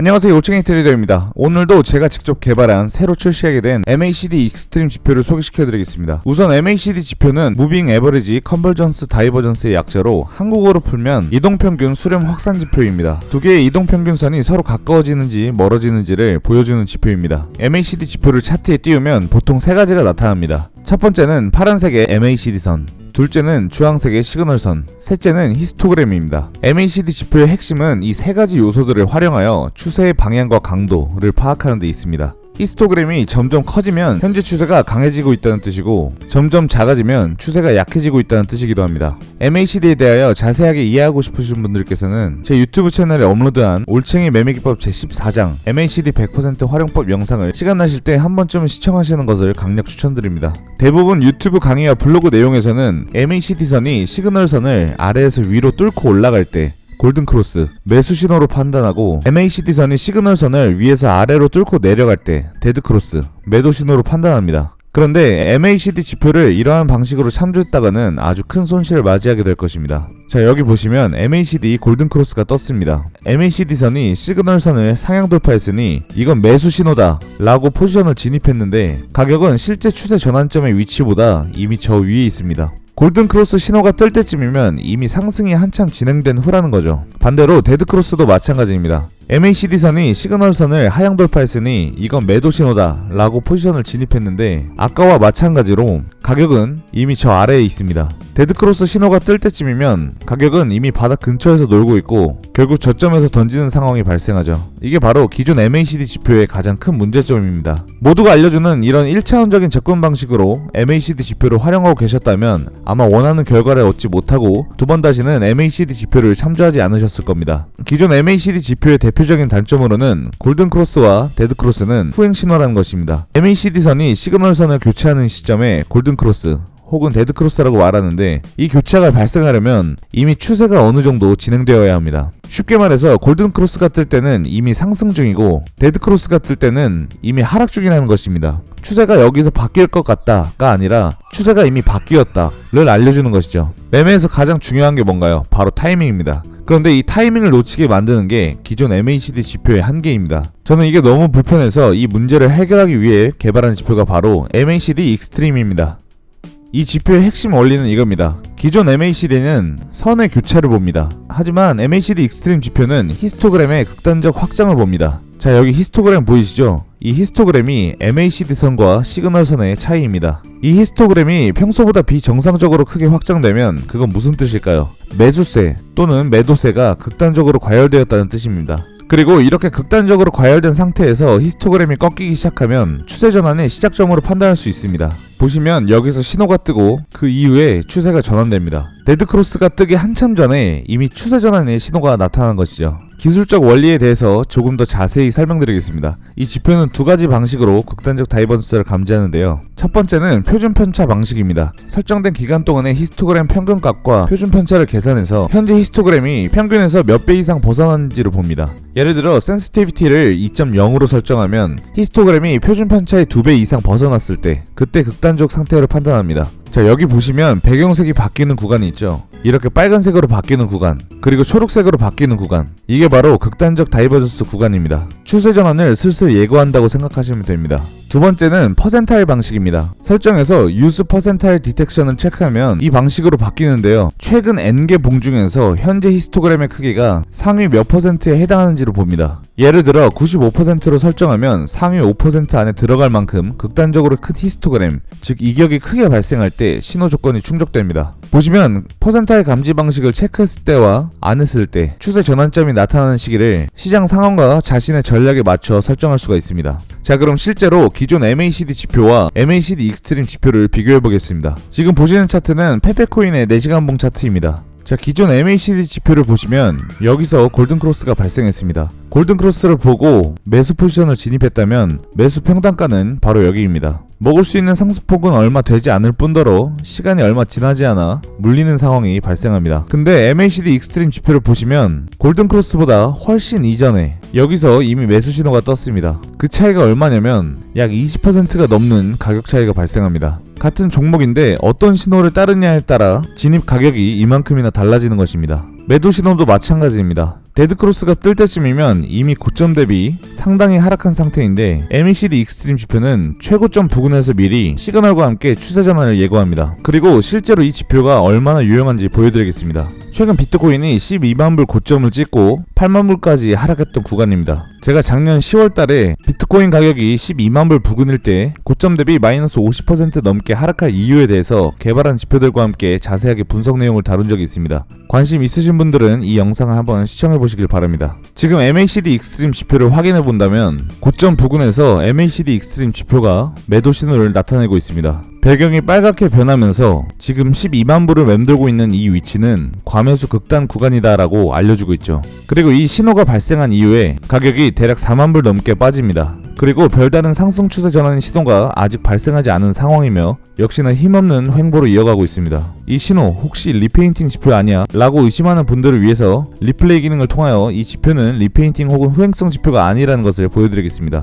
안녕하세요, 올챙이 트레이더입니다. 오늘도 제가 직접 개발한 새로 출시하게 된 MACD 익스트림 지표를 소개시켜드리겠습니다. 우선 MACD 지표는 무빙 에버리지 컨버전스 다이버전스의 약자로 한국어로 풀면 이동평균 수렴 확산 지표입니다. 두 개의 이동평균선이 서로 가까워지는지 멀어지는지를 보여주는 지표입니다. MACD 지표를 차트에 띄우면 보통 세 가지가 나타납니다. 첫 번째는 파란색의 MACD 선, 둘째는 주황색의 시그널선, 셋째는 히스토그램입니다. MACD 지표의 핵심은 이 세 가지 요소들을 활용하여 추세의 방향과 강도를 파악하는 데 있습니다. 히스토그램이 점점 커지면 현재 추세가 강해지고 있다는 뜻이고, 점점 작아지면 추세가 약해지고 있다는 뜻이기도 합니다. MACD에 대하여 자세하게 이해하고 싶으신 분들께서는 제 유튜브 채널에 업로드한 올챙이 매매기법 제14장 MACD 100% 활용법 영상을 시간 나실 때 한 번쯤은 시청하시는 것을 강력 추천드립니다. 대부분 유튜브 강의와 블로그 내용에서는 MACD선이 시그널선을 아래에서 위로 뚫고 올라갈 때 골든크로스, 매수 신호로 판단하고, MACD선이 시그널선을 위에서 아래로 뚫고 내려갈 때 데드크로스, 매도 신호로 판단합니다. 그런데 MACD 지표를 이러한 방식으로 참조했다가는 아주 큰 손실을 맞이하게 될 것입니다. 자, 여기 보시면 MACD 골든크로스가 떴습니다. MACD선이 시그널선을 상향 돌파했으니 이건 매수 신호다 라고 포지션을 진입했는데, 가격은 실제 추세 전환점의 위치보다 이미 저 위에 있습니다. 골든크로스 신호가 뜰 때쯤이면 이미 상승이 한참 진행된 후라는 거죠. 반대로 데드크로스도 마찬가지입니다. MACD선이 시그널선을 하향 돌파했으니 이건 매도 신호다 라고 포지션을 진입했는데, 아까와 마찬가지로 가격은 이미 저 아래에 있습니다. 데드크로스 신호가 뜰 때쯤이면 가격은 이미 바닥 근처에서 놀고 있고 결국 저점에서 던지는 상황이 발생하죠. 이게 바로 기존 MACD 지표의 가장 큰 문제점입니다. 모두가 알려주는 이런 1차원적인 접근 방식으로 MACD 지표를 활용하고 계셨다면 아마 원하는 결과를 얻지 못하고 두 번 다시는 MACD 지표를 참조하지 않으셨을 겁니다. 기존 MACD 지표의 대표적인 단점으로는 골든크로스와 데드크로스는 후행신호라는 것입니다. MACD선이 시그널선을 교체하는 시점에 골든크로스 혹은 데드크로스라고 말하는데, 이 교차가 발생하려면 이미 추세가 어느 정도 진행되어야 합니다. 쉽게 말해서 골든크로스가 뜰 때는 이미 상승 중이고 데드크로스가 뜰 때는 이미 하락 중이라는 것입니다. 추세가 여기서 바뀔 것 같다가 아니라 추세가 이미 바뀌었다를 알려주는 것이죠. 매매에서 가장 중요한 게 뭔가요? 바로 타이밍입니다. 그런데 이 타이밍을 놓치게 만드는 게 기존 MACD 지표의 한계입니다. 저는 이게 너무 불편해서 이 문제를 해결하기 위해 개발한 지표가 바로 MACD 익스트림입니다. 이 지표의 핵심 원리는 이겁니다. 기존 MACD는 선의 교차를 봅니다. 하지만 MACD 익스트림 지표는 히스토그램의 극단적 확장을 봅니다. 자, 여기 히스토그램 보이시죠? 이 히스토그램이 MACD선과 시그널선의 차이입니다. 이 히스토그램이 평소보다 비정상적으로 크게 확장되면 그건 무슨 뜻일까요? 매수세 또는 매도세가 극단적으로 과열되었다는 뜻입니다. 그리고 이렇게 극단적으로 과열된 상태에서 히스토그램이 꺾이기 시작하면 추세 전환의 시작점으로 판단할 수 있습니다. 보시면 여기서 신호가 뜨고 그 이후에 추세가 전환됩니다. 데드크로스가 뜨기 한참 전에 이미 추세 전환의 신호가 나타난 것이죠. 기술적 원리에 대해서 조금 더 자세히 설명드리겠습니다. 이 지표는 두 가지 방식으로 극단적 다이버전스를 감지하는데요. 첫 번째는 표준 편차 방식입니다. 설정된 기간 동안의 히스토그램 평균값과 표준 편차를 계산해서 현재 히스토그램이 평균에서 몇 배 이상 벗어났는지를 봅니다. 예를 들어 센시티비티를 2.0으로 설정하면 히스토그램이 표준 편차의 2배 이상 벗어났을 때 그때 극단적 상태로 판단합니다. 자, 여기 보시면 배경색이 바뀌는 구간이 있죠. 이렇게 빨간색으로 바뀌는 구간, 그리고 초록색으로 바뀌는 구간, 이게 바로 극단적 다이버전스 구간입니다. 추세 전환을 슬슬 예고한다고 생각하시면 됩니다. 두 번째는 퍼센타일 방식입니다. 설정에서 유스 퍼센타일 디텍션을 체크하면 이 방식으로 바뀌는데요. 최근 N개 봉 중에서 현재 히스토그램의 크기가 상위 몇 %에 해당하는지를 봅니다. 예를 들어 95%로 설정하면 상위 5% 안에 들어갈 만큼 극단적으로 큰 히스토그램, 즉 이격이 크게 발생할 때 신호 조건이 충족됩니다. 보시면 퍼센타일 감지 방식을 체크했을 때와 안 했을 때 추세 전환점이 나타나는 시기를 시장 상황과 자신의 전략에 맞춰 설정할 수가 있습니다. 자, 그럼 실제로 기존 MACD 지표와 MACD 익스트림 지표를 비교해 보겠습니다. 지금 보시는 차트는 페페코인의 4시간 봉 차트입니다. 자, 기존 MACD 지표를 보시면 여기서 골든크로스가 발생했습니다. 골든크로스를 보고 매수 포지션을 진입했다면 매수 평단가는 바로 여기입니다. 먹을 수 있는 상승폭은 얼마 되지 않을 뿐더러 시간이 얼마 지나지 않아 물리는 상황이 발생합니다. 근데 MACD 익스트림 지표를 보시면 골든크로스보다 훨씬 이전에 여기서 이미 매수 신호가 떴습니다. 그 차이가 얼마냐면 약 20%가 넘는 가격 차이가 발생합니다. 같은 종목인데 어떤 신호를 따르냐에 따라 진입 가격이 이만큼이나 달라지는 것입니다. 매도 신호도 마찬가지입니다. 데드크로스가 뜰 때쯤이면 이미 고점 대비 상당히 하락한 상태인데 MACD 익스트림 지표는 최고점 부근에서 미리 시그널과 함께 추세 전환을 예고합니다. 그리고 실제로 이 지표가 얼마나 유용한지 보여드리겠습니다. 최근 비트코인이 12만 불 고점을 찍고 8만 불까지 하락했던 구간입니다. 제가 작년 10월 달에 비트코인 가격이 12만 불 부근일 때 고점 대비 마이너스 50% 넘게 하락할 이유에 대해서 개발한 지표들과 함께 자세하게 분석 내용을 다룬 적이 있습니다. 관심 있으신 분들은 이 영상을 한번 시청해 보시길 바랍니다. 지금 MACD 익스트림 지표를 확인해 본다면 고점 부근에서 MACD 익스트림 지표가 매도 신호를 나타내고 있습니다. 배경이 빨갛게 변하면서 지금 12만 불을 맴돌고 있는 이 위치는 과매수 극단 구간이다라고 알려주고 있죠. 그리고 이 신호가 발생한 이후에 가격이 대략 4만 불 넘게 빠집니다. 그리고 별다른 상승 추세 전환 신호가 아직 발생하지 않은 상황이며 역시나 힘없는 횡보로 이어가고 있습니다. 이 신호 혹시 리페인팅 지표 아니야? 라고 의심하는 분들을 위해서 리플레이 기능을 통하여 이 지표는 리페인팅 혹은 후행성 지표가 아니라는 것을 보여드리겠습니다.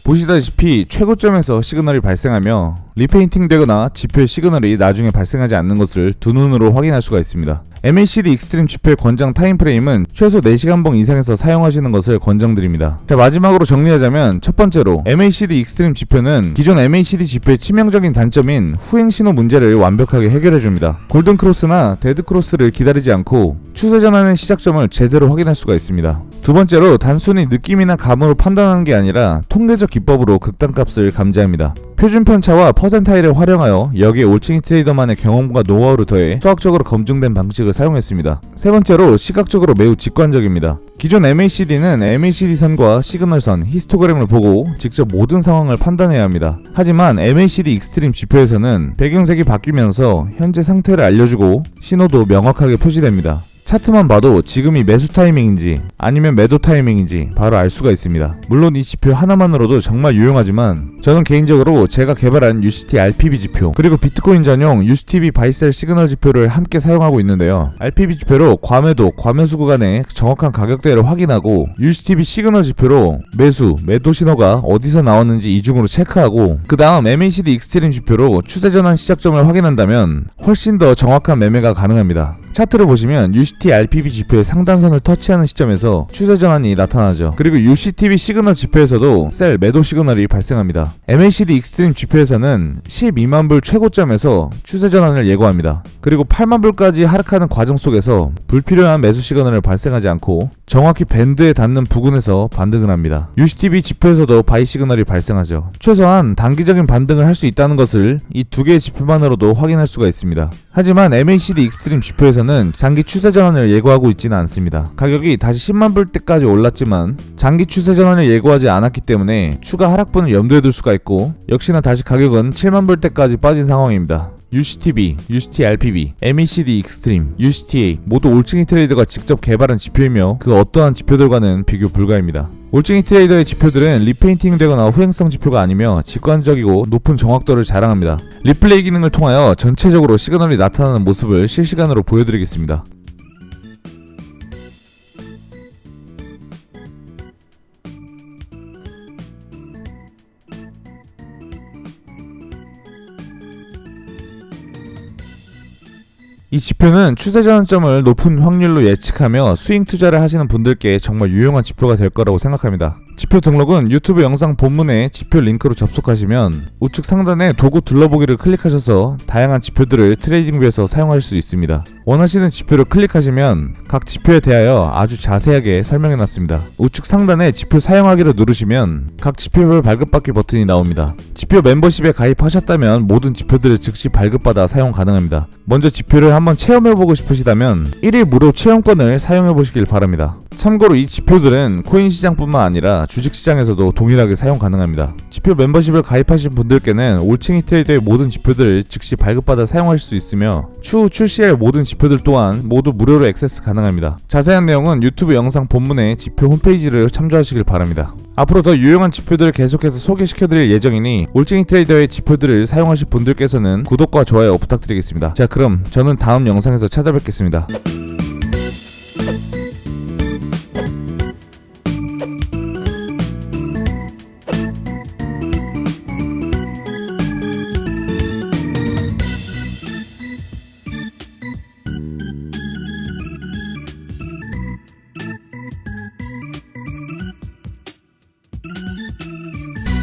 보시다시피 최고점에서 시그널이 발생하며 리페인팅 되거나 지표의 시그널이 나중에 발생하지 않는 것을 두 눈으로 확인할 수가 있습니다. MACD 익스트림 지표의 권장 타임프레임은 최소 4시간봉 이상에서 사용하시는 것을 권장드립니다. 자, 마지막으로 정리하자면 첫 번째로 MACD 익스트림 지표는 기존 MACD 지표의 치명적인 단점인 후행신호 문제를 완벽하게 해결해줍니다. 골든크로스나 데드크로스를 기다리지 않고 추세전환의 시작점을 제대로 확인할 수가 있습니다. 두 번째로 단순히 느낌이나 감으로 판단하는 게 아니라 통계적 기법으로 극단값을 감지합니다. 표준 편차와 퍼센타일을 활용하여 여기에 올챙이 트레이더만의 경험과 노하우를 더해 수학적으로 검증된 방식을 사용했습니다. 세 번째로 시각적으로 매우 직관적입니다. 기존 MACD는 MACD선과 시그널선, 히스토그램을 보고 직접 모든 상황을 판단해야 합니다. 하지만 MACD 익스트림 지표에서는 배경색이 바뀌면서 현재 상태를 알려주고 신호도 명확하게 표시됩니다. 차트만 봐도 지금이 매수 타이밍인지 아니면 매도 타이밍인지 바로 알 수가 있습니다. 물론 이 지표 하나만으로도 정말 유용하지만 저는 개인적으로 제가 개발한 UCT RPB 지표 그리고 비트코인 전용 UCTB 바이셀 시그널 지표를 함께 사용하고 있는데요. RPB 지표로 과매도, 과매수 구간의 정확한 가격대를 확인하고 UCTB 시그널 지표로 매수, 매도 신호가 어디서 나왔는지 이중으로 체크하고 그 다음 MACD 익스트림 지표로 추세전환 시작점을 확인한다면 훨씬 더 정확한 매매가 가능합니다. 차트를 보시면 UCT RPB 지표의 상단선을 터치하는 시점에서 추세 전환이 나타나죠. 그리고 UCTB 시그널 지표에서도 셀 매도 시그널이 발생합니다. MACD 익스트림 지표에서는 12만 불 최고점에서 추세 전환을 예고합니다. 그리고 8만 불까지 하락하는 과정 속에서 불필요한 매수 시그널을 발생하지 않고 정확히 밴드에 닿는 부근에서 반등을 합니다. UCTB 지표에서도 바이 시그널이 발생하죠. 최소한 단기적인 반등을 할 수 있다는 것을 이 두 개의 지표만으로도 확인할 수가 있습니다. 하지만 MACD 익스트림 지표에서는 장기 추세 전환을 예고하고 있지는 않습니다. 가격이 다시 10만 불 때까지 올랐지만 장기 추세 전환을 예고하지 않았기 때문에 추가 하락분을 염두에 둘 수가 있고 역시나 다시 가격은 7만 불 때까지 빠진 상황입니다. UCTB, UCT RPB, MACD 익스트림, UCTA 모두 올챙이 트레이더가 직접 개발한 지표이며 그 어떠한 지표들과는 비교 불가입니다. 올챙이 트레이더의 지표들은 리페인팅 되거나 후행성 지표가 아니며 직관적이고 높은 정확도를 자랑합니다. 리플레이 기능을 통하여 전체적으로 시그널이 나타나는 모습을 실시간으로 보여드리겠습니다. 이 지표는 추세 전환점을 높은 확률로 예측하며 스윙 투자를 하시는 분들께 정말 유용한 지표가 될 거라고 생각합니다. 지표 등록은 유튜브 영상 본문에 지표 링크로 접속하시면 우측 상단에 도구 둘러보기를 클릭하셔서 다양한 지표들을 트레이딩뷰에서 사용할 수 있습니다. 원하시는 지표를 클릭하시면 각 지표에 대하여 아주 자세하게 설명해놨습니다. 우측 상단에 지표 사용하기를 누르시면 각 지표별 발급받기 버튼이 나옵니다. 지표 멤버십에 가입하셨다면 모든 지표들을 즉시 발급받아 사용 가능합니다. 먼저 지표를 한번 체험해보고 싶으시다면 1일 무료 체험권을 사용해보시길 바랍니다. 참고로 이 지표들은 코인 시장뿐만 아니라 주식 시장에서도 동일하게 사용 가능합니다. 지표 멤버십을 가입하신 분들께는 올챙이 트레이더의 모든 지표들을 즉시 발급받아 사용할 수 있으며 추후 출시할 모든 지표들 또한 모두 무료로 액세스 가능합니다. 자세한 내용은 유튜브 영상 본문의 지표 홈페이지를 참조하시길 바랍니다. 앞으로 더 유용한 지표들을 계속해서 소개시켜드릴 예정이니 올챙이 트레이더의 지표들을 사용하실 분들께서는 구독과 좋아요 부탁드리겠습니다. 자, 그럼 저는 다음 영상에서 찾아뵙겠습니다.